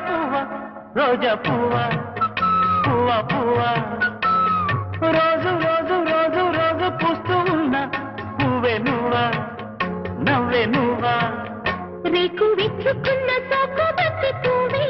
పువ్వ రోజా పువ్వ పువ్వ పువ్వ రోజు రోజు రోజు రోజు పూస్తూ ఉన్న పువ్వే నువ్వా నవ్వే నువ్వా రేకు విచ్చుకున్న సోకు బట్టి పువ్వే